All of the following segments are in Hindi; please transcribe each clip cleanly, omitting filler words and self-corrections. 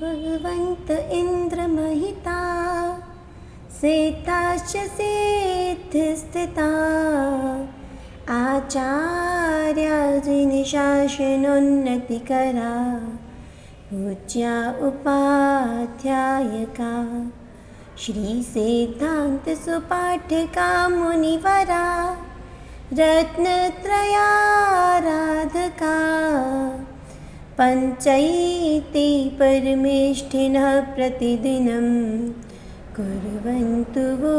भगवन्त इन्द्रमहिता सेताश्च सिद्धिस्थिता आचार्यादिनिशासनोन्नतिकरा पूज्या उपाध्यायका श्रीसिद्धान्तसुपाठिका मुनिवरा रत्नत्रयाराधका पञ्चैते परमेष्ठिनः प्रतिदिनं कुर्वन्तु वो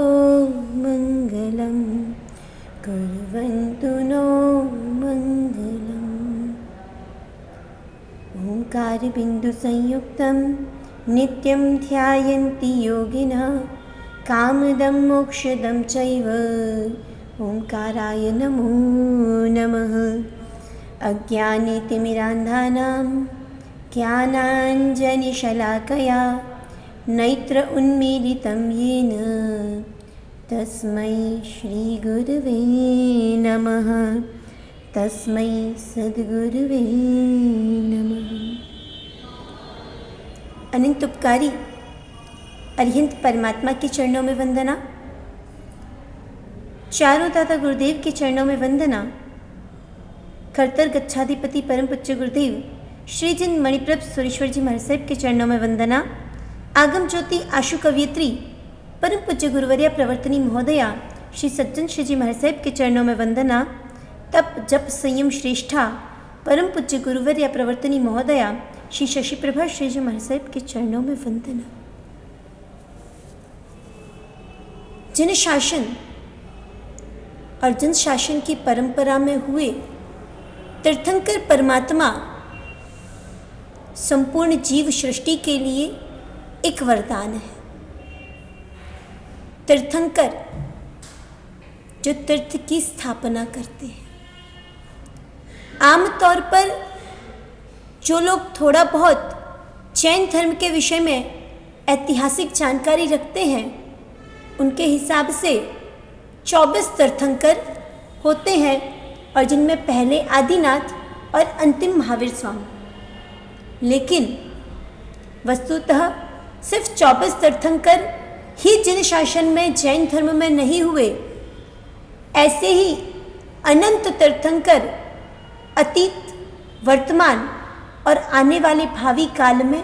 मङ्गलं कुर्वन्तु नो मङ्गलम्। ओंकारबिन्दुसंयुक्तं नित्यं ध्यायन्ति योगिनः कामदं मोक्षदं चैव ओंकाराय नमो नमः। अज्ञानतिमिरान्धानां ज्ञानाञ्जनशलाकया नेत्र उन्मीलितं येन तस्मै श्रीगुरुवे नमः तस्मै सद्गुरुवे नमः। अनंत उपकारी अरिहंत परमात्मा के चरणों में वंदना, चारों दाता गुरुदेव के चरणों में वंदना, खरतर गच्छाधिपति परम पूज्य गुरुदेव श्री जिन मणिप्रभ सुरेश्वर जी महाराज साहिब के चरणों में वंदना, आगम ज्योति आशु कवियत्री परम पूज्य गुरुवर्या प्रवर्तनी महोदया श्री सज्जन श्री जी महाराज साहिब के चरणों में वंदना, तप जप संयम श्रेष्ठा परम पूज्य गुरुवर्या प्रवर्तनी महोदया श्री शशि प्रभा श्री जी महाराज साहिब के चरणों में वंदना। जन शासन और जन शासन की परंपरा में हुए तीर्थंकर परमात्मा संपूर्ण जीव सृष्टि के लिए एक वरदान है। तीर्थंकर जो तीर्थ की स्थापना करते हैं, आमतौर पर जो लोग थोड़ा बहुत जैन धर्म के विषय में ऐतिहासिक जानकारी रखते हैं, उनके हिसाब से 24 तीर्थंकर होते हैं और जिनमें पहले आदिनाथ और अंतिम महावीर स्वामी। लेकिन वस्तुतः सिर्फ 24 तीर्थंकर ही जिन शासन में जैन धर्म में नहीं हुए, ऐसे ही अनंत तीर्थंकर अतीत वर्तमान और आने वाले भावी काल में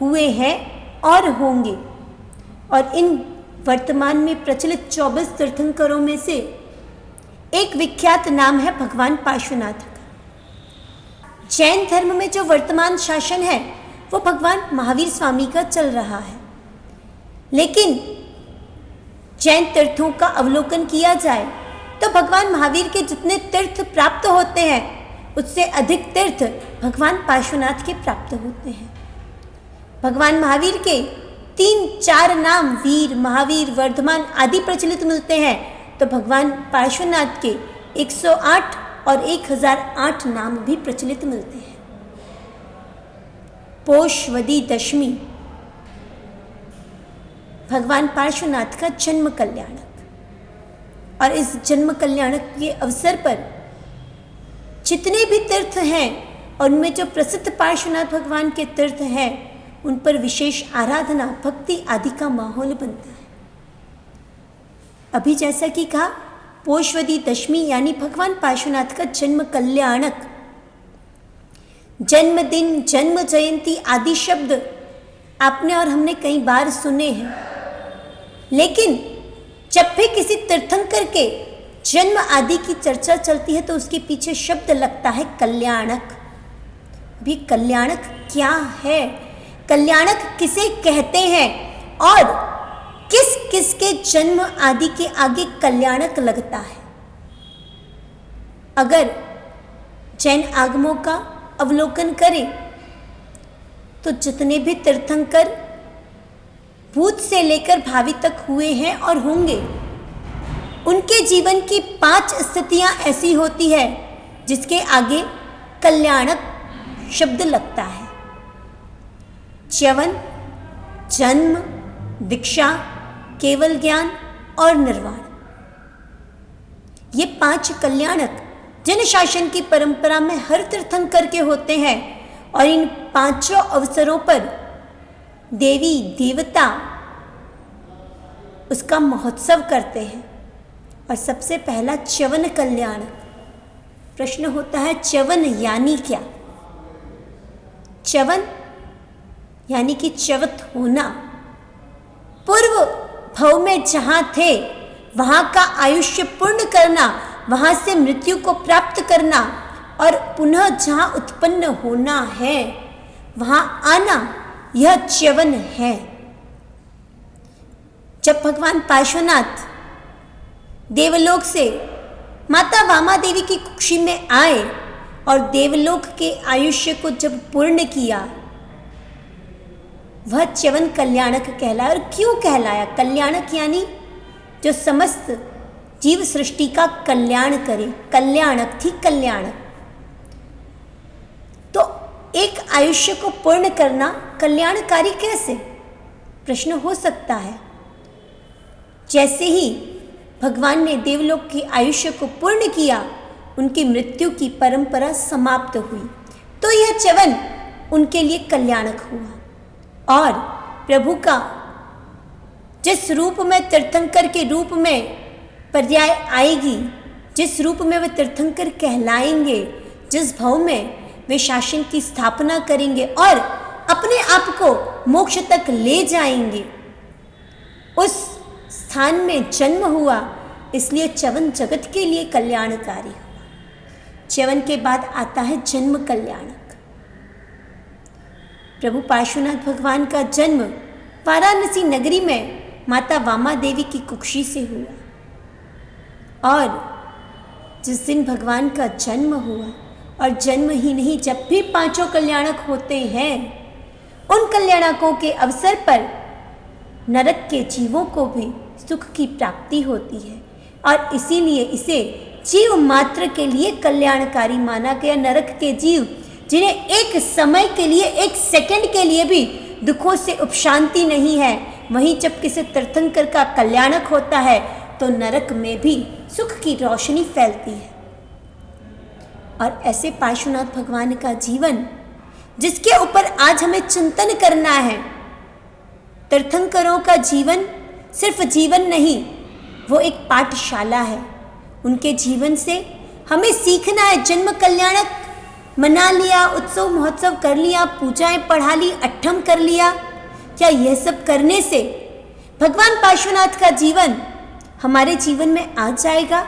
हुए हैं और होंगे। और इन वर्तमान में प्रचलित 24 तीर्थंकरों में से एक विख्यात नाम है भगवान पार्श्वनाथ का। जैन धर्म में जो वर्तमान शासन है वो भगवान महावीर स्वामी का चल रहा है। लेकिन जैन तीर्थों का अवलोकन किया जाए तो भगवान महावीर के जितने तीर्थ प्राप्त होते हैं उससे अधिक तीर्थ भगवान पार्श्वनाथ के प्राप्त होते हैं। भगवान महावीर के 3-4 नाम वीर, महावीर, वर्धमान आदि प्रचलित मिलते हैं, तो भगवान पार्श्वनाथ के 108 और 1008 नाम भी प्रचलित मिलते हैं। पोषवदी दशमी भगवान पार्श्वनाथ का जन्म कल्याणक, और इस जन्म कल्याणक के अवसर पर जितने भी तीर्थ हैं और उनमें जो प्रसिद्ध पार्श्वनाथ भगवान के तीर्थ हैं उन पर विशेष आराधना, भक्ति आदि का माहौल बनता है। अभी जैसा कि कहा, पोषवदी दशमी यानी भगवान पार्श्वनाथ का जन्म कल्याणक। जन्मदिन, जन्म जयंती आदि शब्द आपने और हमने कई बार सुने हैं, लेकिन जब भी किसी तीर्थंकर के जन्म आदि की चर्चा चलती है तो उसके पीछे शब्द लगता है कल्याणक। अभी कल्याणक क्या है, कल्याणक किसे कहते हैं और किस किस के जन्म आदि के आगे कल्याणक लगता है? अगर जैन आगमों का अवलोकन करें तो जितने भी तीर्थंकर भूत से लेकर भावी तक हुए हैं और होंगे, उनके जीवन की 5 स्थितियां ऐसी होती है जिसके आगे कल्याणक शब्द लगता है। च्यवन, जन्म, दीक्षा, केवल ज्ञान और निर्वाण। ये 5 कल्याणक जन शासन की परंपरा में हर तीर्थंकर के होते हैं और इन 5 अवसरों पर देवी देवता उसका महोत्सव करते हैं। और सबसे पहला च्यवन कल्याण। प्रश्न होता है च्यवन यानी क्या? च्यवन यानी कि च्यवत होना, पूर्व भव में जहाँ थे वहाँ का आयुष्य पूर्ण करना, वहाँ से मृत्यु को प्राप्त करना और पुनः जहाँ उत्पन्न होना है वहाँ आना, यह च्यवन है। जब भगवान पार्श्वनाथ देवलोक से माता वामा देवी की कुक्षी में आए और देवलोक के आयुष्य को जब पूर्ण किया, वह च्यवन कल्याणक कहलाया। और क्यों कहलाया? कल्याणक यानी जो समस्त जीव सृष्टि का कल्याण करे, कल्याणक थी कल्याणक। तो एक आयुष्य को पूर्ण करना कल्याणकारी कैसे? प्रश्न हो सकता है। जैसे ही भगवान ने देवलोक के आयुष्य को पूर्ण किया, उनकी मृत्यु की परंपरा समाप्त हुई, तो यह च्यवन उनके लिए कल्याणक हुआ। और प्रभु का जिस रूप में तीर्थंकर के रूप में पर्याय आएगी, जिस रूप में वे तीर्थंकर कहलाएंगे, जिस भाव में वे शासन की स्थापना करेंगे और अपने आप को मोक्ष तक ले जाएंगे, उस स्थान में जन्म हुआ, इसलिए च्यवन जगत के लिए कल्याणकारी हुआ। च्यवन के बाद आता है जन्म कल्याणक। प्रभु पार्श्वनाथ भगवान का जन्म वाराणसी नगरी में माता वामा देवी की कुक्षी से हुआ। और जिस दिन भगवान का जन्म हुआ, और जन्म ही नहीं, जब भी पांचों कल्याणक होते हैं, उन कल्याणकों के अवसर पर नरक के जीवों को भी सुख की प्राप्ति होती है। और इसीलिए इसे जीव मात्र के लिए कल्याणकारी माना गया। नरक के जीव जिन्हें एक समय के लिए, एक सेकंड के लिए भी दुखों से उपशांति नहीं है, वहीं जब किसी तीर्थंकर का कल्याणक होता है तो नरक में भी सुख की रोशनी फैलती है। और ऐसे पार्श्वनाथ भगवान का जीवन, जिसके ऊपर आज हमें चिंतन करना है। तीर्थंकरों का जीवन सिर्फ जीवन नहीं, वो एक पाठशाला है। उनके जीवन से हमें सीखना है। जन्म कल्याणक मना लिया, उत्सव महोत्सव कर लिया, पूजाएं पढ़ा ली, अट्ठम कर लिया, क्या यह सब करने से भगवान पार्श्वनाथ का जीवन हमारे जीवन में आ जाएगा?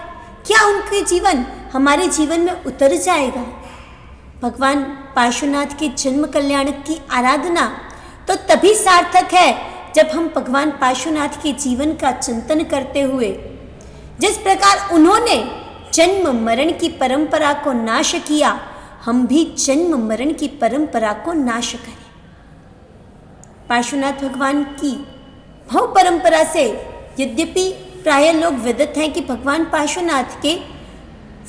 क्या उनके जीवन हमारे जीवन में उतर जाएगा? भगवान पार्श्वनाथ के जन्म कल्याणक की आराधना तो तभी सार्थक है जब हम भगवान पार्श्वनाथ के जीवन का चिंतन करते हुए, जिस प्रकार उन्होंने जन्म मरण की परंपरा को नाश किया, हम भी जन्म मरण की परंपरा को नाश करें। पार्श्वनाथ भगवान की भव परंपरा से यद्यपि प्राय लोग विदित हैं कि भगवान पार्श्वनाथ के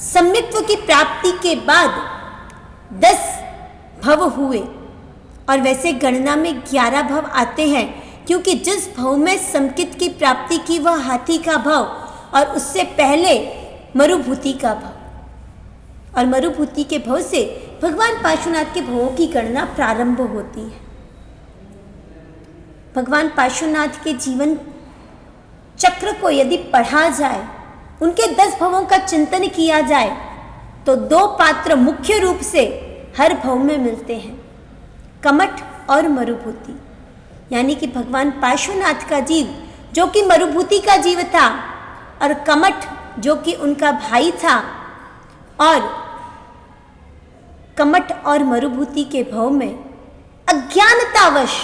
सम्यक्त्व की प्राप्ति के बाद 10 भव हुए, और वैसे गणना में 11 भव आते हैं, क्योंकि जिस भव में समकित की प्राप्ति की वह हाथी का भव, और उससे पहले मरुभूति का भव, और मरुभूति के भव से भगवान पार्श्वनाथ के भवों की गणना प्रारंभ होती है। भगवान पार्श्वनाथ के जीवन चक्र को यदि पढ़ा जाए, उनके 10 भवों का चिंतन किया जाए, तो 2 पात्र मुख्य रूप से हर भव में मिलते हैं, कमठ और मरुभूति। यानी कि भगवान पार्श्वनाथ का जीव जो कि मरुभूति का जीव था, और कमठ जो कि उनका भाई था, और कमठ और मरुभूति के भव में अज्ञानतावश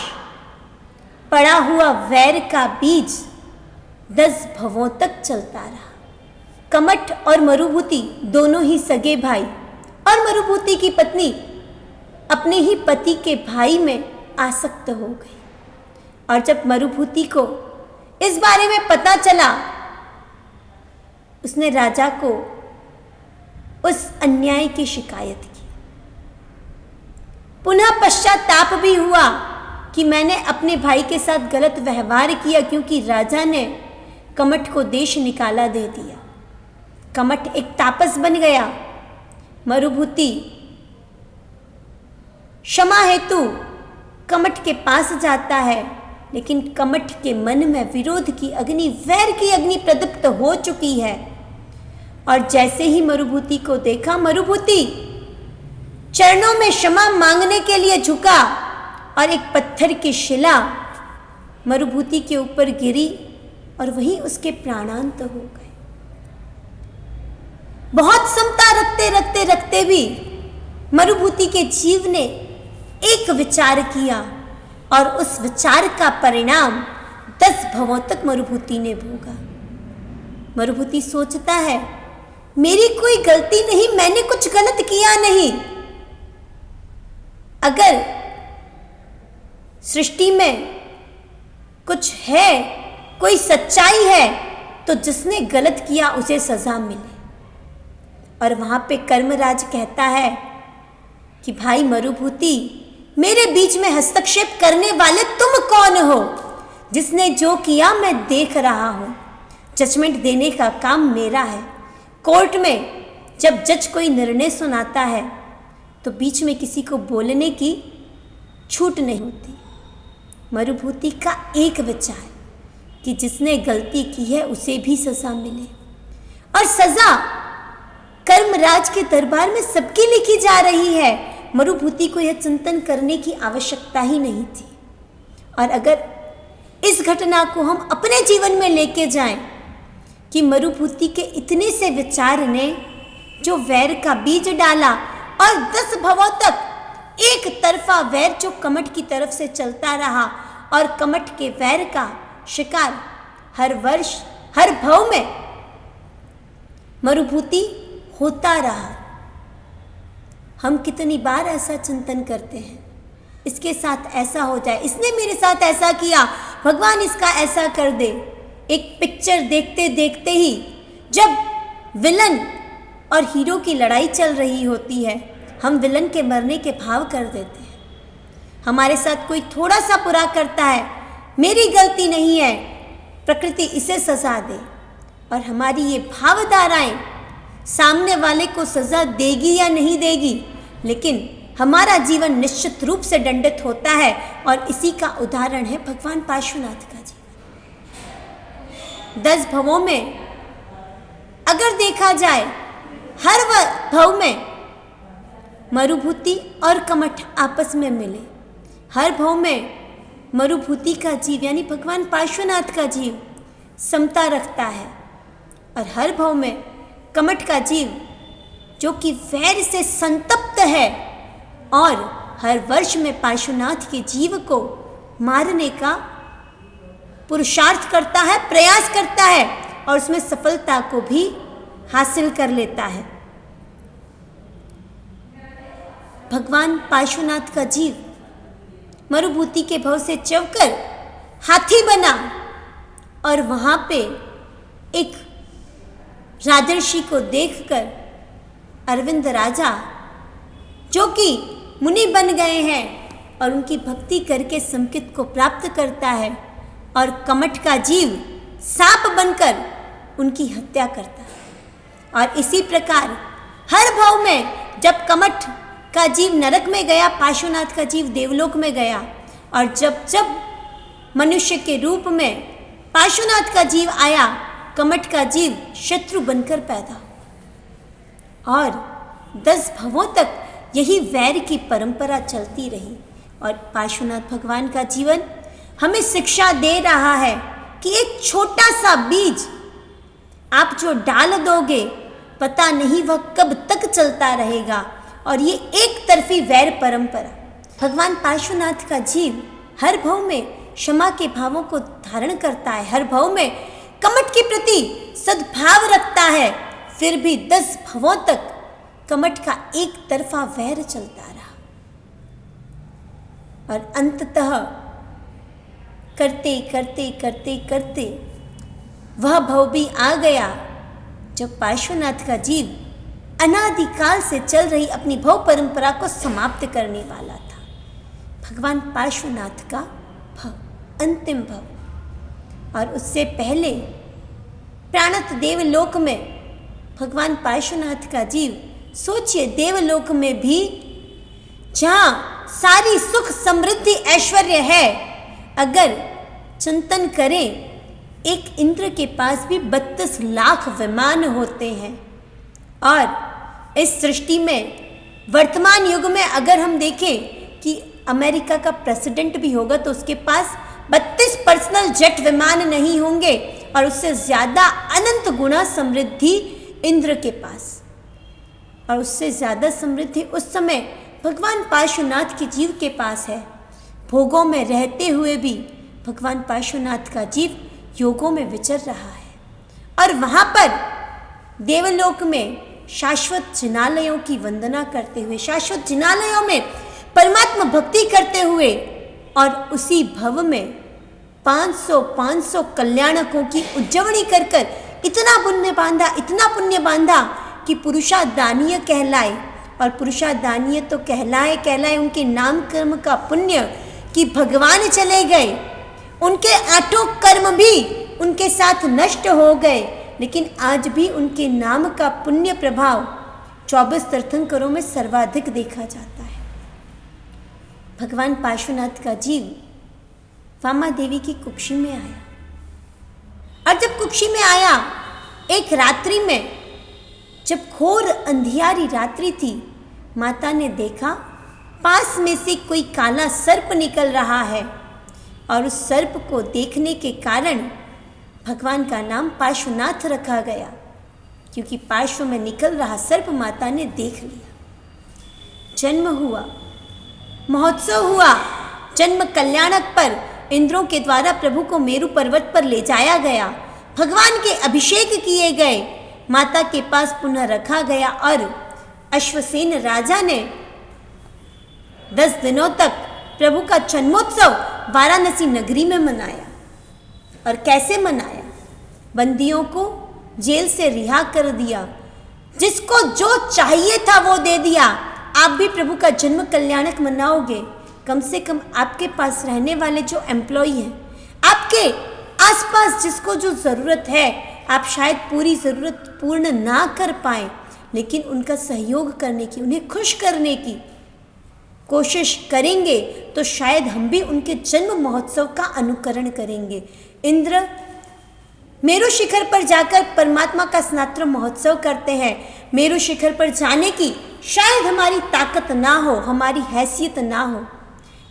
पड़ा हुआ वैर का बीज 10 भवों तक चलता रहा। कमठ और मरुभूति दोनों ही सगे भाई, और मरुभूति की पत्नी अपने ही पति के भाई में आसक्त हो गई। और जब मरुभूति को इस बारे में पता चला, उसने राजा को उस अन्याय की शिकायत की। पुनः पश्चाताप भी हुआ कि मैंने अपने भाई के साथ गलत व्यवहार किया, क्योंकि राजा ने कमठ को देश निकाला दे दिया। कमठ एक तापस बन गया, मरुभूति क्षमा हेतु कमठ के पास जाता है, लेकिन कमठ के मन में विरोध की अग्नि, वैर की अग्नि प्रदीप्त हो चुकी है। और जैसे ही मरुभूति को देखा, मरुभूति चरणों में क्षमा मांगने के लिए झुका और एक पत्थर की शिला मरुभूति के ऊपर गिरी और वहीं उसके प्राणांत हो गए। बहुत समता रखते रखते रखते भी मरुभूति के जीव ने एक विचार किया और उस विचार का परिणाम 10 भवों तक मरुभूति ने भोगा। मरुभूति सोचता है, मेरी कोई गलती नहीं, मैंने कुछ गलत किया नहीं। अगर सृष्टि में कुछ है, कोई सच्चाई है, तो जिसने गलत किया उसे सजा मिले। और वहां पे कर्मराज कहता है कि भाई मरुभूति, मेरे बीच में हस्तक्षेप करने वाले तुम कौन हो? जिसने जो किया मैं देख रहा हूं, जजमेंट देने का काम मेरा है। कोर्ट में जब जज कोई निर्णय सुनाता है तो बीच में किसी को बोलने की छूट नहीं होती। मरुभूति का एक विचार कि जिसने गलती की है उसे भी सजा मिले, और सजा कर्मराज के दरबार में सबकी लिखी जा रही है। मरुभूति को यह चिंतन करने की आवश्यकता ही नहीं थी। और अगर इस घटना को हम अपने जीवन में लेके जाएं कि मरुभूति के इतने से विचार ने जो वैर का बीज डाला और 10 भवों तक एक तरफा वैर जो कमठ की तरफ से चलता रहा, और कमठ के वैर का शिकार हर वर्ष हर भव में मरुभूति होता रहा। हम कितनी बार ऐसा चिंतन करते हैं, इसके साथ ऐसा हो जाए, इसने मेरे साथ ऐसा किया, भगवान इसका ऐसा कर दे। एक पिक्चर देखते देखते ही जब विलन और हीरो की लड़ाई चल रही होती है, हम विलन के मरने के भाव कर देते हैं। हमारे साथ कोई थोड़ा सा बुरा करता है, मेरी गलती नहीं है, प्रकृति इसे सजा दे, और हमारी ये भावधाराएं सामने वाले को सजा देगी या नहीं देगी, लेकिन हमारा जीवन निश्चित रूप से दंडित होता है। और इसी का उदाहरण है भगवान पार्श्वनाथ का जीवन। 10 भवों में अगर देखा जाए, हर भव में मरुभूति और कमठ आपस में मिले। हर भव में मरुभूति का जीव यानी भगवान पार्श्वनाथ का जीव समता रखता है, और हर भव में कमठ का जीव जो कि वैर से संतप्त है और हर वर्ष में पार्श्वनाथ के जीव को मारने का पुरुषार्थ करता है, प्रयास करता है, और उसमें सफलता को भी हासिल कर लेता है। भगवान पार्श्वनाथ का जीव मरुभूति के भव से चवकर हाथी बना, और वहां पे एक राजर्षि को देखकर अरविंद राजा, जो कि मुनि बन गए हैं, और उनकी भक्ति करके संकित को प्राप्त करता है, और कमठ का जीव सांप बनकर उनकी हत्या करता है। और इसी प्रकार हर भाव में जब कमठ का जीव नरक में गया, पार्श्वनाथ का जीव देवलोक में गया, और जब जब मनुष्य के रूप में पार्श्वनाथ का जीव आया, कमठ का जीव शत्रु बनकर पैदा हुआ। और 10 भवों तक यही वैर की परंपरा चलती रही। और पार्श्वनाथ भगवान का जीवन हमें शिक्षा दे रहा है कि एक छोटा सा बीज आप जो डाल दोगे, पता नहीं वह कब तक चलता रहेगा। और ये एक तरफी वैर परंपरा, भगवान पार्श्वनाथ का जीव हर भव में क्षमा के भावों को धारण करता है, हर भव में कमठ के प्रति सद्भाव रखता है, फिर भी 10 भवों तक कमठ का एक तरफा वैर चलता रहा। और अंततः करते करते करते करते वह भव भी आ गया जब पार्श्वनाथ का जीव अनादिकाल से चल रही अपनी भव परंपरा को समाप्त करने वाला था। भगवान पार्श्वनाथ का भव, अंतिम भव। और उससे पहले प्राणत देवलोक में भगवान पार्श्वनाथ का जीव, सोचिए देवलोक में भी जहाँ सारी सुख समृद्धि ऐश्वर्य है। अगर चिंतन करें, एक इंद्र के पास भी 32 लाख विमान होते हैं। और इस सृष्टि में वर्तमान युग में अगर हम देखें कि अमेरिका का प्रेसिडेंट भी होगा तो उसके पास 32 पर्सनल जेट विमान नहीं होंगे, और उससे ज़्यादा अनंत गुना समृद्धि इंद्र के पास। और उससे ज़्यादा समृद्धि उस समय भगवान पार्श्वनाथ के जीव के पास है। भोगों में रहते हुए भी भगवान पार्श्वनाथ का जीव योगों में विचर रहा है, और वहाँ पर देवलोक में शाश्वत जिनालयों की वंदना करते हुए, शाश्वत जिनालयों में परमात्मा भक्ति करते हुए, और उसी भव में 500 कल्याणकों की उज्जवनी कर कर इतना पुण्य बांधा कि पुरुषादानीय कहलाए। और पुरुषादानीय तो कहलाए उनके नाम कर्म का पुण्य कि भगवान चले गए, उनके 8 कर्म भी उनके साथ नष्ट हो गए, लेकिन आज भी उनके नाम का पुण्य प्रभाव 24 तीर्थंकरों में सर्वाधिक देखा जाता है। भगवान पार्श्वनाथ का जीव वामा देवी की कुक्षी में आया, और जब कुक्षी में आया, एक रात्रि में, जब घोर अंधियारी रात्रि थी, माता ने देखा पास में से कोई काला सर्प निकल रहा है, और उस सर्प को देखने के कारण भगवान का नाम पार्श्वनाथ रखा गया, क्योंकि पार्श्व में निकल रहा सर्प माता ने देख लिया। जन्म हुआ, महोत्सव हुआ, जन्म कल्याणक पर इंद्रों के द्वारा प्रभु को मेरु पर्वत पर ले जाया गया, भगवान के अभिषेक किए गए, माता के पास पुनः रखा गया, और अश्वसेन राजा ने 10 दिनों तक प्रभु का जन्मोत्सव वाराणसी नगरी में मनाया। और कैसे मनाया? बंदियों को जेल से रिहा कर दिया, जिसको जो चाहिए था वो दे दिया। आप भी प्रभु का जन्म कल्याणक मनाओगे, कम से कम आपके पास रहने वाले जो एम्प्लॉई हैं, आपके आसपास जिसको जो ज़रूरत है, आप शायद पूरी ज़रूरत पूर्ण ना कर पाएँ, लेकिन उनका सहयोग करने की, उन्हें खुश करने की कोशिश करेंगे तो शायद हम भी उनके जन्म महोत्सव का अनुकरण करेंगे। इंद्र मेरु शिखर पर जाकर परमात्मा का स्नात्र महोत्सव करते हैं। मेरु शिखर पर जाने की शायद हमारी ताकत ना हो, हमारी हैसियत ना हो,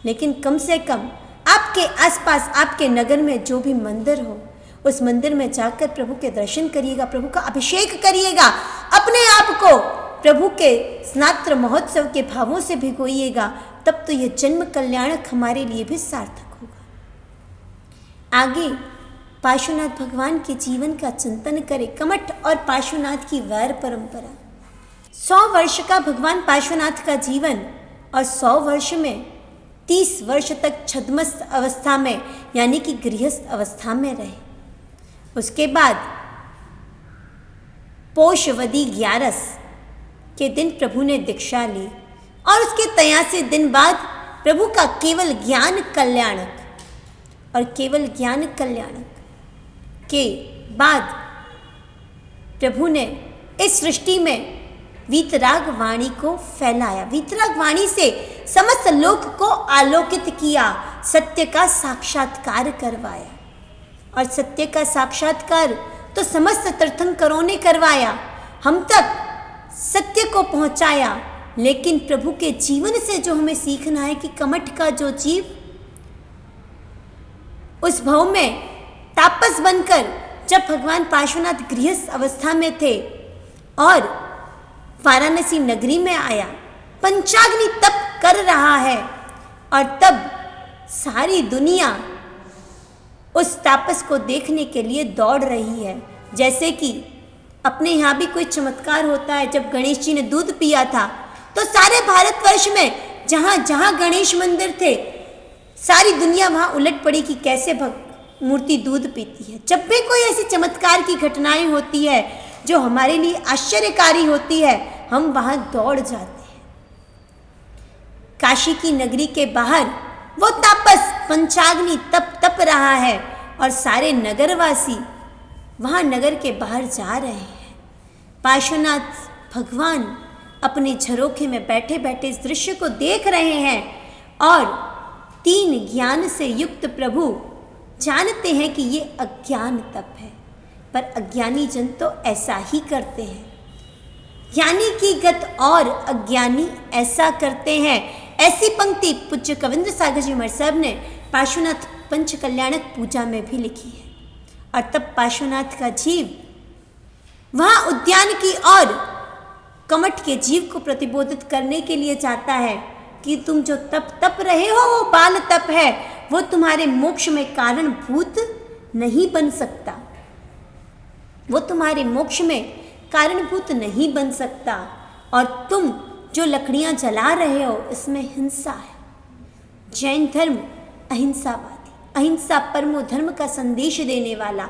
लेकिन कम से कम आपके आसपास, आपके नगर में जो भी मंदिर हो, उस मंदिर में जाकर प्रभु के दर्शन करिएगा, प्रभु का अभिषेक करिएगा, अपने आप को प्रभु के स्नात्र महोत्सव के भावों से भिगोइएगा, तब तो यह जन्म कल्याणक हमारे लिए भी सार्थक होगा। आगे पार्श्वनाथ भगवान के जीवन का चिंतन करें। कमठ और पार्श्वनाथ की वैर परंपरा। 100 वर्ष का भगवान पार्श्वनाथ का जीवन, और 100 वर्ष में 30 वर्ष तक छद्मस्त अवस्था में, यानी कि गृहस्थ अवस्था में रहे। उसके बाद पोषवदी 11 के दिन प्रभु ने दीक्षा ली, और उसके 83 दिन बाद प्रभु का केवल ज्ञान कल्याणक, और केवल ज्ञान कल्याणक के बाद प्रभु ने इस सृष्टि में वीतराग वाणी को फैलाया। वीतराग वाणी से समस्त लोक को आलोकित किया, सत्य का साक्षात्कार करवाया। और सत्य का साक्षात्कार तो समस्त तीर्थंकरों ने करवाया, हम तक सत्य को पहुंचाया। लेकिन प्रभु के जीवन से जो हमें सीखना है कि कमठ का जो जीव उस भव में तापस बनकर, जब भगवान पार्श्वनाथ गृहस्थ अवस्था में थे और वाराणसी नगरी में आया, पंचाग्नि तप कर रहा है, और तब सारी दुनिया उस तापस को देखने के लिए दौड़ रही है। जैसे कि अपने यहाँ भी कोई चमत्कार होता है, जब गणेश जी ने दूध पिया था तो सारे भारतवर्ष में जहाँ जहाँ गणेश मंदिर थे, सारी दुनिया वहाँ उलट पड़ी कि कैसे मूर्ति दूध पीती है। जब भी कोई ऐसी चमत्कार की घटनाएं होती है जो हमारे लिए आश्चर्यकारी होती है, हम वहाँ दौड़ जाते हैं। काशी की नगरी के बाहर वो तापस पंचाग्नि तप रहा है, और सारे नगरवासी वहाँ नगर के बाहर जा रहे हैं। पार्श्वनाथ भगवान अपने झरोखे में बैठे बैठे इस दृश्य को देख रहे हैं। और 3 ज्ञान से युक्त प्रभु जानते हैं कि ये अज्ञान तप है, पर अज्ञानी जन तो ऐसा ही करते हैं। ज्ञानी की गत और अज्ञानी ऐसा करते हैं। ऐसी पंक्ति पूज्य कविंद्र सागर जी महाराज साहब ने पार्श्वनाथ पंच कल्याणक पूजा में भी लिखी है। और तब पार्श्वनाथ का जीव वहाँ उद्यान की और कमठ के जीव को प्रतिबोधित करने के लिए चाहता है कि तुम जो तप रहे हो वो बाल तप है, वो तुम्हारे मोक्ष में कारणभूत नहीं बन सकता, वो तुम्हारे मोक्ष में कारणभूत नहीं बन सकता। और तुम जो लकड़ियां जला रहे हो इसमें हिंसा है। जैन धर्म अहिंसावादी, अहिंसा परमो धर्म का संदेश देने वाला,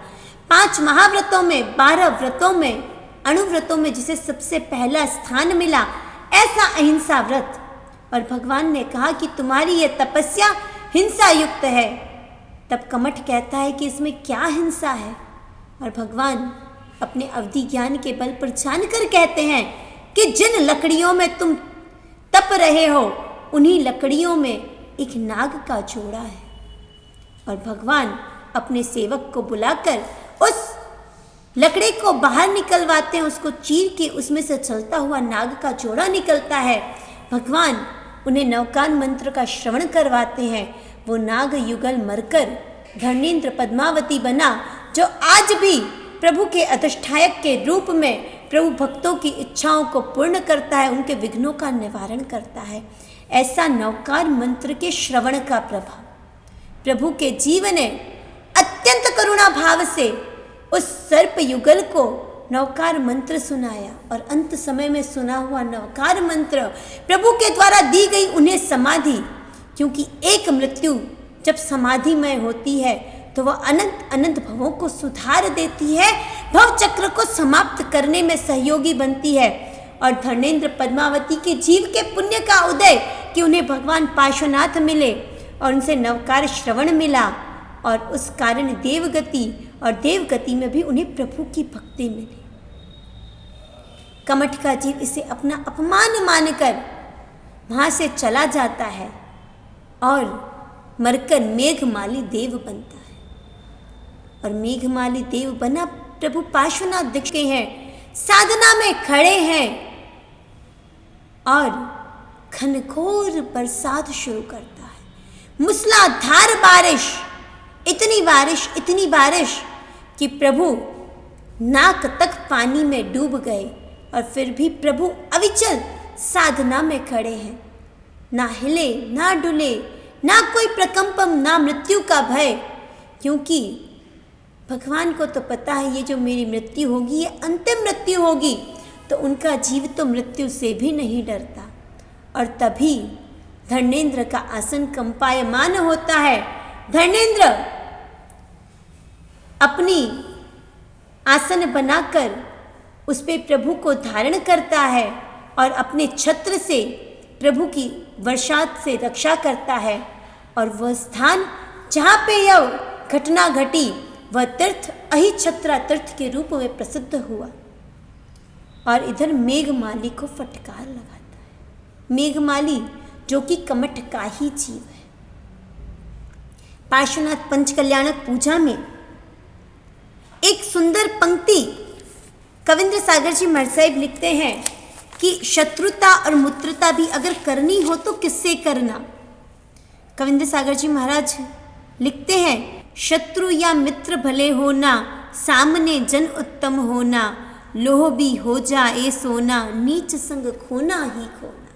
5 महाव्रतों में 12 व्रतों में अणुव्रतों में जिसे सबसे पहला स्थान मिला, ऐसा अहिंसा व्रत। और भगवान ने कहा कि तुम्हारी ये तपस्या हिंसा युक्त है। तब कमठ कहता है कि इसमें क्या हिंसा है, और भगवान अपने अवधि ज्ञान के बल पर जानकर कहते हैं कि जिन लकड़ियों में तुम तप रहे हो उन्हीं लकड़ियों में एक नाग का जोड़ा है। और भगवान अपने सेवक को बुलाकर उस लकड़ी को बाहर निकलवाते हैं, उसको चीर के उसमें से चलता हुआ नाग का जोड़ा निकलता है। भगवान उन्हें नवकान मंत्र का श्रवण करवाते हैं। वो नाग युगल मरकर धर्मेंद्र पद्मावती बना, जो आज भी प्रभु के अधिष्ठायक के रूप में प्रभु भक्तों की इच्छाओं को पूर्ण करता है, उनके विघ्नों का निवारण करता है। ऐसा नवकार मंत्र के श्रवण का प्रभाव प्रभु के जीवन ने अत्यंत करुणा भाव से उस सर्प युगल को नवकार मंत्र सुनाया। और अंत समय में सुना हुआ नवकार मंत्र प्रभु के द्वारा दी गई उन्हें समाधि, क्योंकि एक मृत्यु जब समाधिमय होती है तो वह अनंत अनंत भवों को सुधार देती है, भव चक्र को समाप्त करने में सहयोगी बनती है। और धर्मेंद्र पद्मावती के जीव के पुण्य का उदय कि उन्हें भगवान पार्श्वनाथ मिले और उनसे नवकार श्रवण मिला, और उस कारण देवगति, और देवगति में भी उन्हें प्रभु की भक्ति मिली। कमठ का जीव इसे अपना अपमान मानकर वहाँ से चला जाता है और मरकर मेघमाली देव बनता है। और मेघमाली देव बना प्रभु पार्श्वनाथ दिखते हैं, साधना में खड़े हैं और घनघोर बरसात शुरू करता है, मूसलाधार बारिश, इतनी बारिश कि प्रभु नाक तक पानी में डूब गए। और फिर भी प्रभु अविचल साधना में खड़े हैं, ना हिले ना डुले, ना कोई प्रकंपम, ना मृत्यु का भय, क्योंकि भगवान को तो पता है ये जो मेरी मृत्यु होगी ये अंतिम मृत्यु होगी, तो उनका जीव तो मृत्यु से भी नहीं डरता। और तभी धर्मेंद्र का आसन कंपायमान होता है। धर्मेंद्र अपनी आसन बनाकर उस पे प्रभु को धारण करता है और अपने छत्र से प्रभु की वर्षात से रक्षा करता है। और वह स्थान जहाँ पे यह घटना घटी वह तीर्थ अहिछत्रा तीर्थ के रूप में प्रसिद्ध हुआ। और इधर मेघमाली को फटकार लगाता है, मेघमाली जो कि कमठ का ही जीव है। पार्श्वनाथ पंचकल्याणक पूजा में एक सुंदर पंक्ति कविंद्र सागर जी महाराज साहिब लिखते हैं कि शत्रुता और मित्रता भी अगर करनी हो तो किससे करना। कविंद्र सागर जी महाराज लिखते हैं, शत्रु या मित्र भले होना, सामने जन उत्तम होना, लोह भी हो जाए सोना, नीच संग खोना ही खोना।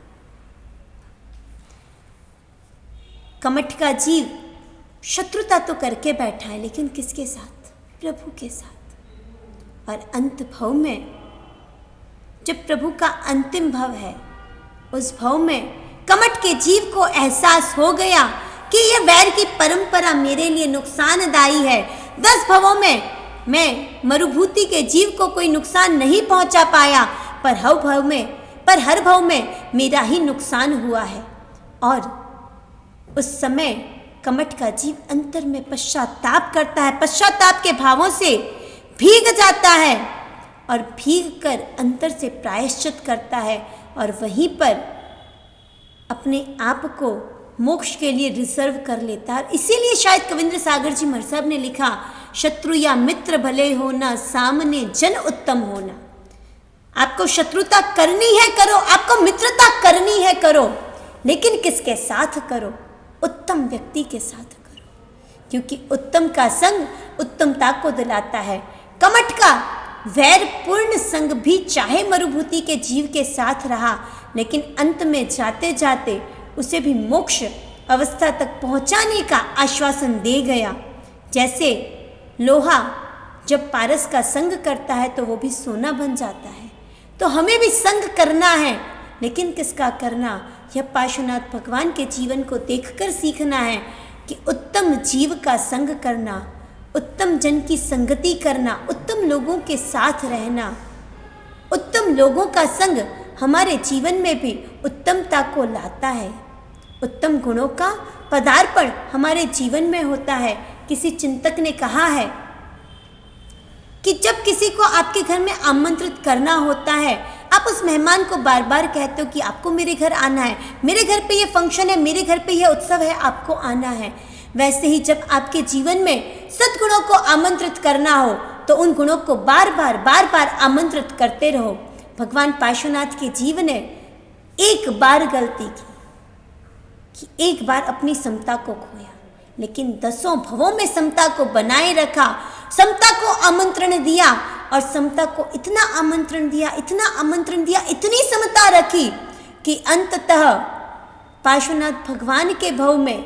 कमठ का जीव शत्रुता तो करके बैठा है, लेकिन किसके साथ? प्रभु के साथ। और अंत भव में जब प्रभु का अंतिम भव है, उस भव में कमठ के जीव को एहसास हो गया कि यह वैर की परंपरा मेरे लिए नुकसानदायी है। 10 भवों में मैं मरुभूति के जीव को कोई नुकसान नहीं पहुंचा पाया, पर हर भव में मेरा ही नुकसान हुआ है। और उस समय कमठ का जीव अंतर में पश्चाताप करता है, पश्चाताप के भावों से भीग जाता है और भीग कर अंतर से प्रायश्चित करता है। और वहीं पर अपने आप को मोक्ष के लिए रिजर्व कर लेता है। इसीलिए शायद कविंद्र सागर जी महर्षि साहब ने लिखा, शत्रु या मित्र भले होना, सामने जन उत्तम होना। आपको शत्रुता करनी है करो, आपको मित्रता करनी है करो, लेकिन किसके साथ करो? उत्तम व्यक्ति के साथ करो, क्योंकि उत्तम का संग उत्तमता को दिलाता है। कमठ का वैरपूर्ण संग भी चाहे मरुभूति के जीव के साथ रहा, लेकिन अंत में जाते जाते उसे भी मोक्ष अवस्था तक पहुंचाने का आश्वासन दे गया। जैसे लोहा जब पारस का संग करता है तो वो भी सोना बन जाता है। तो हमें भी संग करना है, लेकिन किसका करना? यह पार्श्वनाथ भगवान के जीवन को देखकर सीखना है कि उत्तम जीव का संग करना, उत्तम जन की संगति करना, उत्तम लोगों के साथ रहना। उत्तम लोगों का संग हमारे जीवन में भी उत्तमता को लाता है। उत्तम गुणों का पदार्पण हमारे जीवन में होता है। किसी चिंतक ने कहा है कि जब किसी को आपके घर में आमंत्रित करना होता है, आप उस मेहमान को बार बार कहते हो कि आपको मेरे घर आना है, मेरे घर पे ये फंक्शन है, मेरे घर पे ये उत्सव है, आपको आना है। वैसे ही जब आपके जीवन में सद्गुणों को आमंत्रित करना हो तो उन गुणों को बार बार आमंत्रित करते रहो। भगवान पार्श्वनाथ के जीवन ने एक बार गलती की कि एक बार अपनी समता को खोया, लेकिन 10 भवों में समता को बनाए रखा, समता को आमंत्रण दिया और समता को इतना आमंत्रण दिया, इतनी समता रखी कि अंततः पार्श्वनाथ भगवान के भव में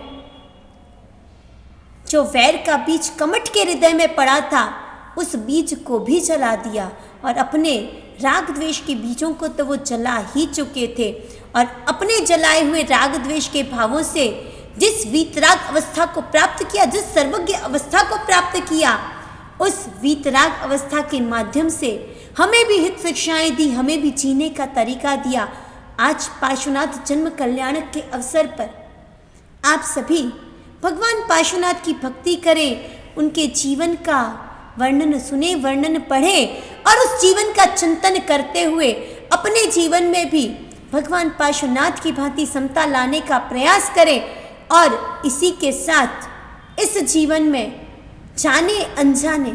जो वैर का बीज कमठ के हृदय में पड़ा था, उस बीज को भी जला दिया। और अपने राग द्वेष के बीजों को तो वो जला ही चुके थे, और अपने जलाए हुए राग द्वेष के भावों से जिस वीतराग अवस्था को प्राप्त किया, जिस सर्वज्ञ अवस्था को प्राप्त किया, उस वीतराग अवस्था के माध्यम से हमें भी हित शिक्षाएं दी, हमें भी जीने का तरीका दिया। आज पार्श्वनाथ जन्म कल्याणक के अवसर पर आप सभी भगवान पार्श्वनाथ की भक्ति करें, उनके जीवन का वर्णन सुने, वर्णन पढ़ें और उस जीवन का चिंतन करते हुए अपने जीवन में भी भगवान पार्श्वनाथ की भांति समता लाने का प्रयास करें। और इसी के साथ इस जीवन में जाने अनजाने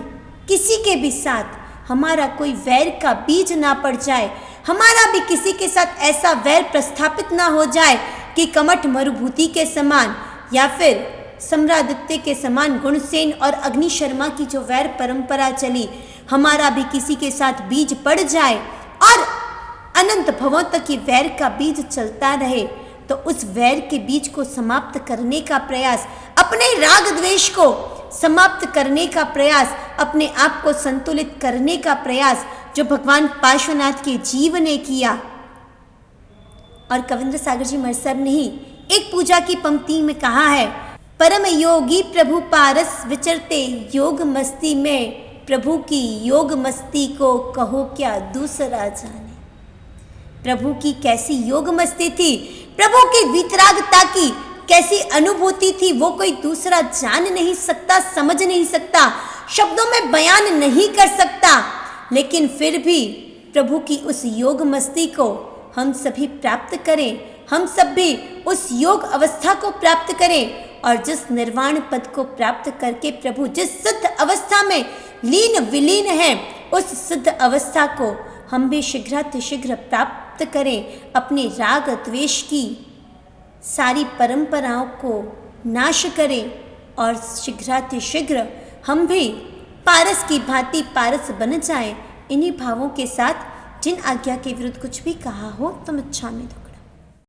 किसी के भी साथ हमारा कोई वैर का बीज ना पड़ जाए, हमारा भी किसी के साथ ऐसा वैर प्रस्थापित ना हो जाए कि कमठ मरुभूति के समान या फिर सम्रादित्य के समान गुणसेन और अग्नि शर्मा की जो वैर परंपरा चली, हमारा भी किसी के साथ बीज पड़ जाए और अनंत भवों तक ये वैर का बीज चलता रहे। तो उस वैर के बीज को समाप्त करने का प्रयास, अपने राग द्वेष को समाप्त करने का प्रयास, अपने आप को संतुलित करने का प्रयास जो भगवान पार्श्वनाथ के जीव ने किया। और कविंद्र सागर जी महर्षि साहब ने ही एक पूजा की पंक्ति में कहा है, परम योगी प्रभु पारस विचरते योग मस्ती में, प्रभु की योग मस्ती को कहो क्या दूसरा जाने। प्रभु की कैसी योग मस्ती थी, प्रभु की वीतरागता की कैसी अनुभूति थी, वो कोई दूसरा जान नहीं सकता, समझ नहीं सकता, शब्दों में बयान नहीं कर सकता। लेकिन फिर भी प्रभु की उस योग मस्ती को हम सभी प्राप्त करें, हम सब भी उस योग अवस्था को प्राप्त करें और जिस निर्वाण पद को प्राप्त करके प्रभु जिस सिद्ध अवस्था में लीन विलीन है, उस सिद्ध अवस्था को हम भी शीघ्रातिशीघ्र प्राप्त करें। अपने राग द्वेष की सारी परंपराओं को नाश करें और शीघ्रातिशीघ्र हम भी पारस की भांति पारस बन जाएं। इन्हीं भावों के साथ जिन आज्ञा के विरुद्ध कुछ भी कहा हो तुम इच्छा में दो।